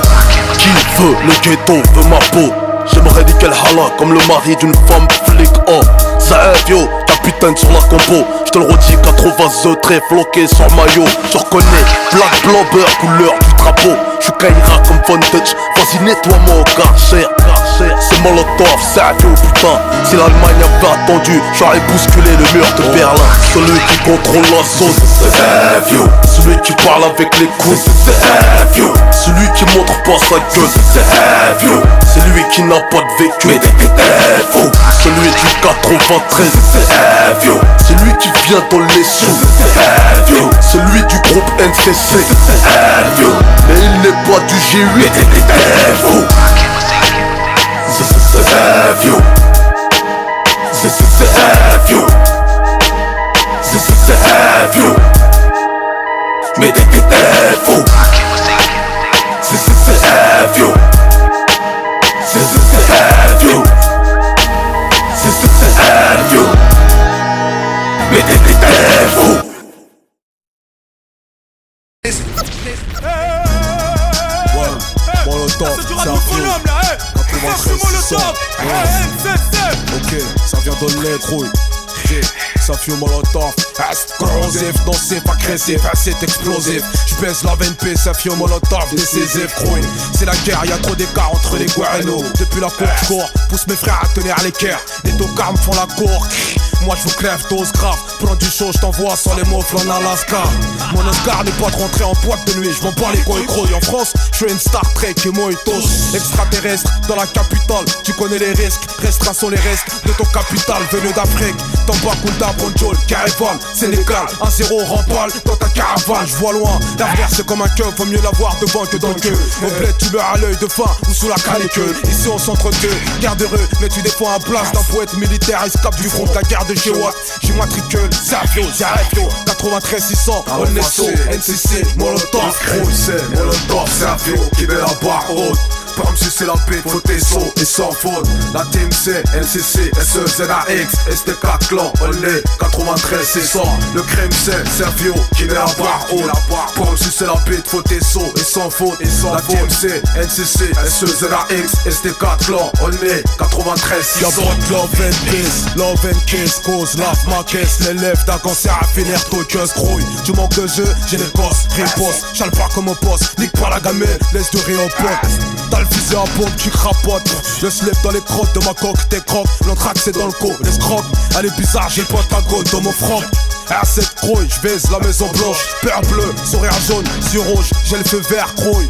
Qui veut le ghetto, veut ma peau. J'aimerais niquer le hala comme le mari d'une femme flic. Oh, Zavio, capitaine sur la compo. J'te le redis, 80 très floqué sur le maillot. Je reconnais, black, blanc, beurre, couleur du drapeau. J'suis Kaira comme Von Dutch. Vas-y, nettoie-moi au Karcher. C'est Molotov, Zavio, putain. Si l'Allemagne avait attendu, j'aurais bousculé le mur de Berlin. Celui qui contrôle la sauce, c'est vieux. Celui qui parle avec les coudes, c'est vieux. Celui qui montre pas sa gueule, c'est vieux. C'est lui qui n'a pas de vécu, mais t'es faux. Celui du 93, c'est vieux. Celui qui vient dans les sous, c'est vieux. Celui du groupe NCC, c'est vieux. Mais il n'est pas du G8, t'es faux. C'est vieux. C'est vieux. C'est vieux. Mais t'es faux. C'est vieux. C'est vieux. C'est vieux. Mais t'es faux. Molotov, c'est un vieux. 93 600. Ok, ça vient de lait, grouille. Ça fume Molotov, corrosif, nocif, agressif, c'est explosif. J'baise la VNP, ça fume Molotov, décisif, grouille. C'est la guerre, y'a trop d'écart entre les guerrinos. Depuis la cour, j'cours, pousse mes frères à tenir l'équerre. Les tocards me font la cour. Moi je vous crève, dose grave. Prends du chaud, j't'envoie sans les mots en Alaska. Mon Oscar n'est pas de rentrer en boîte de nuit. J'm'en bats les couilles gros. En France, j'suis une Star Trek et Moitos. Extraterrestre dans la capitale, tu connais les risques. Restreint sont les restes de ton capital venu d'Afrique. Tambacounda, Bronjol, Caravane, Sénégal, 1-0 rempale dans ta caravane. J'vois loin, l'avenir c'est comme un keuf, vaut mieux l'avoir devant que dans le queue. Au bled tu meurs à l'œil de faim ou sous la canicule. Ici on s'entretue, guerre de rue, mais tu défends un place d'un poète militaire. Escape du front de la guerre de G-Watt. J'immatricule, Zavio, 93 600, Onesso, NCC, Molotov, c'est Molotov, Zavio, qui met la barre haute. Pour me sucer la paix, faut tes sauts et sans faute. La team C, LCC, SE, ZAX, ST4 clan, on est 93, c'est ça. Le crème c'est Servio qui met la barre haute. Pour me sucer la paix, faut tes sauts et sans faute. La team C, LCC, SE, ZAX, ST4 clan, on est 93, 600. Y'a pas de love and peace, love and kiss, cause lave ma caisse. L'élève d'un cancer à finir coqueuse, grouille. Tu manques de jeu, j'ai les gosses, riposte. J'ale pas comme un poste, nique pas la gamelle, laisse de rire au pote. T'as le fusil à pompe qui crapote. Le slip dans les crottes de ma coque, tes croques. L'entraque c'est dans le co, les scrocs. Elle est bizarre, j'ai le pentagone dans mon front. R7 crouille, j'baise la maison blanche. Père bleu, sourire jaune, yeux rouge. J'ai le feu vert, crouille.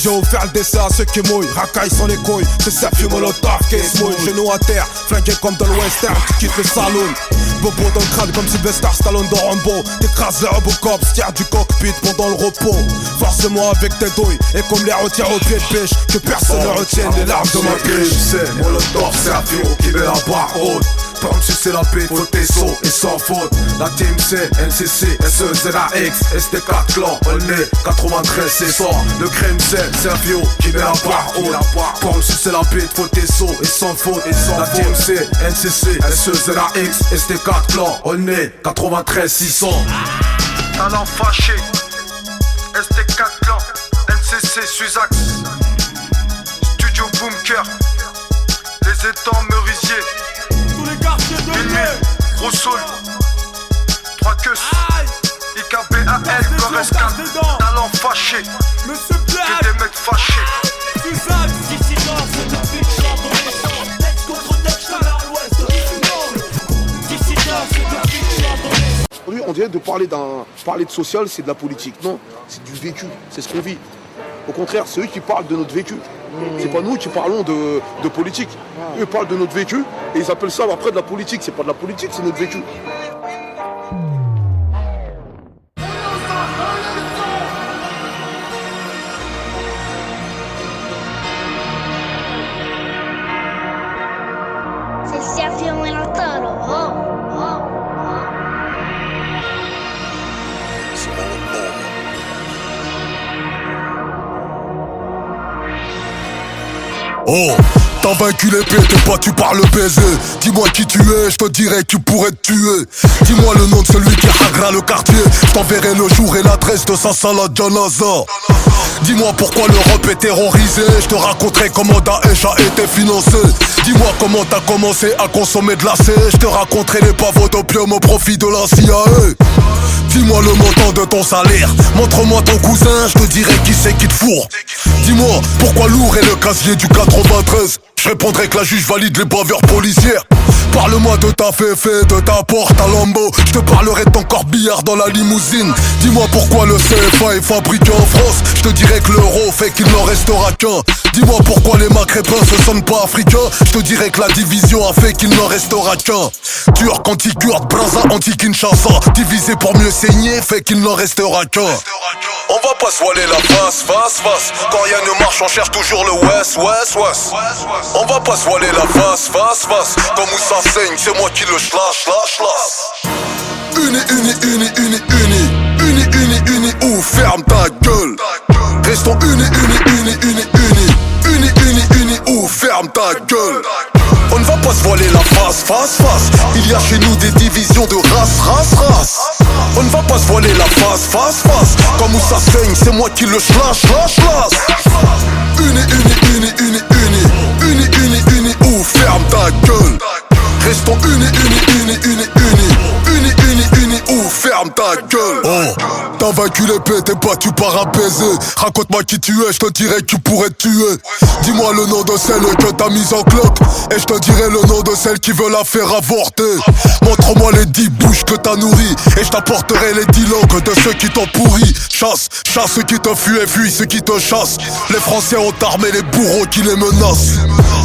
J'ai offert le dessin à ceux qui mouillent. Racaille sans les couilles, c'est Sergio Molotov qui se mouille. Genoux à terre, flingué comme dans le western. Tu quittes le saloon. Bobo dans le crâne comme Sylvester Stallone dans Rambo. T'écrases le Robocop, tire du cockpit pendant le repos. Force-moi avec tes douilles. Et comme les retire au pied de pêche, que personne ne retienne les larmes de ma biche. C'est Molotov, Sergio qui met la barre haute. Pour me sucer la paix, faut tes sauts et sans faute. La team C, LCC, SE, ZAX, ST4 clan, on est 93, c'est ça. Le crème c'est Servio qui met la barre haute. Pour me sucer la paix, faut tes sauts et sans faute. La team C, LCC, SE, ZAX, ST4 clan, on est 93, 600. Talent fâché, ST4 clan, LCC, Suzax, Studio Bunker, les étangs Merisier. Tous les quartiers de l'île, Roussoul, 3 queues, IKBAL, Gorescan, talent fâché, Monsieur Black, que des mecs fâchés. Suzanne, Dissidence, c'est de big shot, on est sans tête contre tête, à l'ouest de l'Union. Dissidence, c'est de big shot, on est. Aujourd'hui, on dirait de parler de social, c'est de la politique. Non, c'est du vécu, c'est ce qu'on vit. Au contraire, c'est eux qui parlent de notre vécu. C'est pas nous qui parlons de politique. Eux parlent de notre vécu et ils appellent ça après de la politique. C'est pas de la politique, c'est notre vécu. C'est Sergio Molotov. Oh, t'as vaincu l'épée, t'es battu par le baiser. Dis-moi qui tu es, je te dirai qui pourrait te tuer. Dis-moi le nom de celui qui hackera le quartier. Je t'enverrai le jour et l'adresse de sa salade janaza. Dis-moi pourquoi l'Europe est terrorisée. Je te raconterai comment Daesh a été financé. Dis-moi comment t'as commencé à consommer de la C. Je te raconterai les pavots d'opium au profit de la CIA. Dis-moi le montant de ton salaire. Montre-moi ton cousin, je te dirai qui c'est qui te fourre. Dis-moi pourquoi lourd est le casier du 93. Je répondrai que la juge valide les bavures policières. Parle-moi de ta féfé, de ta porte à Lambeau. Je te parlerai de ton corbillard dans la limousine. Dis-moi pourquoi le CFA est fabriqué en France. Je te dirai que l'euro fait qu'il n'en restera qu'un. Dis-moi pourquoi les maghrébins se sonnent pas africains. Je te dirai que la division a fait qu'il n'en restera qu'un. Turc anti-kurde, Braza anti-Kinshasa. Divisé pour mieux saigner fait qu'il n'en restera qu'un. On va pas se voiler la face. Quand rien ne marche on cherche toujours le west. On va pas se voiler la face. Comme où ça saigne, c'est moi qui le slash. Uni, ou ferme ta gueule. Restons uni, ou ferme ta gueule. On ne va pas se voiler la face. Il y a chez nous des divisions de race. On ne va pas se voiler la face. Comme où ça saigne, c'est moi qui le slash. Uni, ou ferme ta gueule. Restons uni, ou ferme ta gueule. Oh, t'as vaincu l'épée, t'es battu par un baiser. Raconte-moi qui tu es, je te dirai qui pourrait te tuer. Dis-moi le nom de celle que t'as mise en cloque et je te dirai le nom de celle qui veut la faire avorter. Montre-moi les 10 bouches que t'as nourries et je t'apporterai les 10 langues de ceux qui t'ont pourri. Chasse ceux qui te fuient et fuis ceux qui te chassent. Les Français ont armé les bourreaux qui les menacent.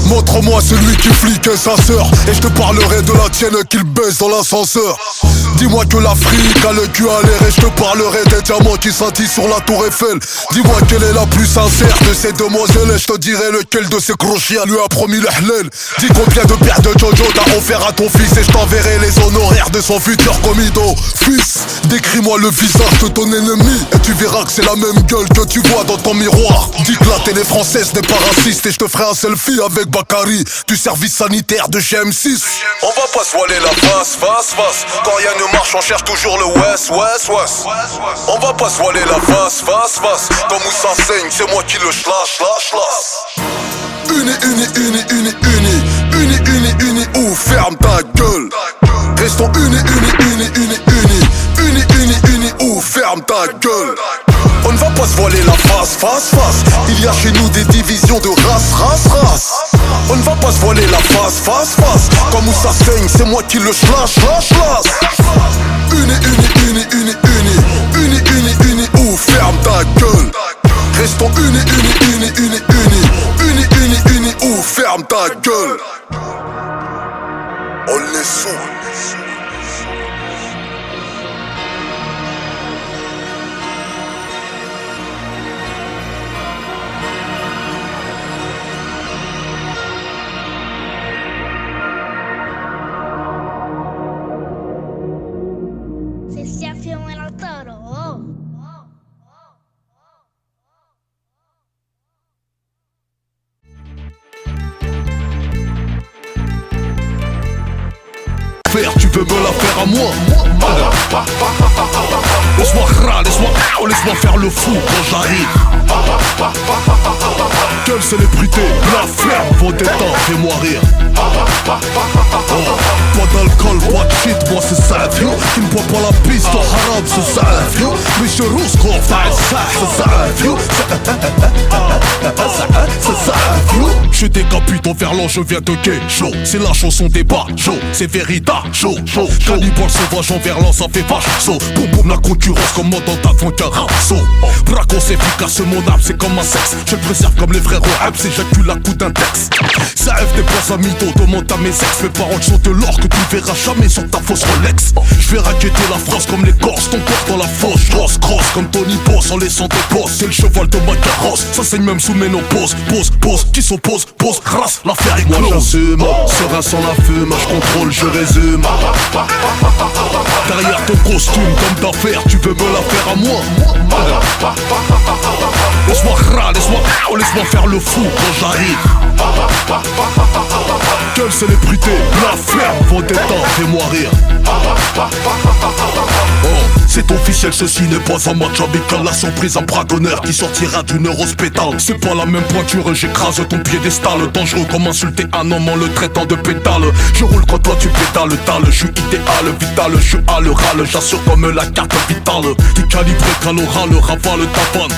Montre-moi celui qui fliquait sa sœur, et je te parlerai de la tienne qu'il baisse dans l'ascenseur. Dis-moi que l'Afrique a le cul à l'air, et je te parlerai des diamants qui scintillent sur la tour Eiffel. Dis-moi quelle est la plus sincère de ces demoiselles, et je te dirai lequel de ces gros chiens lui a promis le halal. Dis combien de paires de Jojo t'as offert à ton fils, et je t'enverrai les honoraires de son futur commido. Fils, décris-moi le visage de ton ennemi, et tu verras que c'est la même gueule que tu vois dans ton miroir. Dis que la télé française n'est pas raciste, et je te ferai un selfie avec Bakary du service sanitaire de GM6. On va pas se voiler la face. Quand rien ne marche, on cherche toujours le West. On va pas se voiler la face. Comme où ça saigne, c'est moi qui le slash. Uni, ou ferme ta gueule. Restons uni, ou ferme ta gueule. On ne va pas se voiler la face. Il y a chez nous des divisions de race. On ne va pas se voiler la face. Comme où ça saigne, c'est moi qui le slash. Uni, ou ferme ta gueule. Restons uni, ou ferme ta gueule. On les sous. Tu veux me la faire à moi? Laisse-moi faire le fou quand j'arrive. Quelle célébrité, la flemme, vos détentes, fais-moi rire. Pas d'alcool, pas de shit, moi c'est ça, vieux. Qui ne boit pas la piste, haram, c'est ça, vieux. Mais je rousse, c'est ça, vieux. C'est ça, vieux. Je décapite ton verlan, je viens de gay, chaud. C'est la chanson des bas, chaud. C'est vérita, chaud. Cannibale sauvage en verlan, ça fait vache, saut. Boum, la concurrence comme dans ta vente un saut. Bracos efficace, mon âme, c'est comme un sexe. Je le préserve comme les frères au c'est j'accule à coup d'un texte. Ça F des points à mytho, demande à mes ex. Mes paroles sont de l'or que tu ne verras jamais sur ta fausse Rolex. Je vais raqueter la France comme les Corses, ton corps dans la fosse. Grosse comme Tony Boss en laissant des bosses. C'est le cheval de ma carrosse, ça saigne même sous ménopause. Pose, qui s'oppose, pose, race, l'affaire est close. Moi j'assume, serein sans la fume, je contrôle, je résume. Derrière ton costume d'homme d'affaires, tu veux me la faire à moi? Laisse-moi faire le fou quand j'arrive. Quelle célébrité, la flemme, vos détentes, fais-moi rire. Oh, c'est officiel, ceci n'est pas un match amical. La surprise, un bras d'honneur qui sortira d'une rose pétale. C'est pas la même pointure, j'écrase ton piédestal. Dangereux comme insulter un homme en le traitant de pétale. Je roule quand toi tu pétales, je suis idéal, vital, je suis à l'oral. J'assure comme la carte vitale. T'es calibré qu'à l'oral, ravale ta vanne.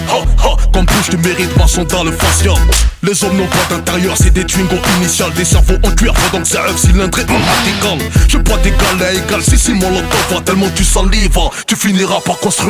Comme plus tu mérites ma sandale faciale. Les hommes n'ont pas d'intérieur, c'est des Twingo initiales. Des cerveaux en cuir, pendant que c'est un cylindré en radical. Je pas d'égal à égal, si mon loto va tellement tu salives. Tu finiras par construire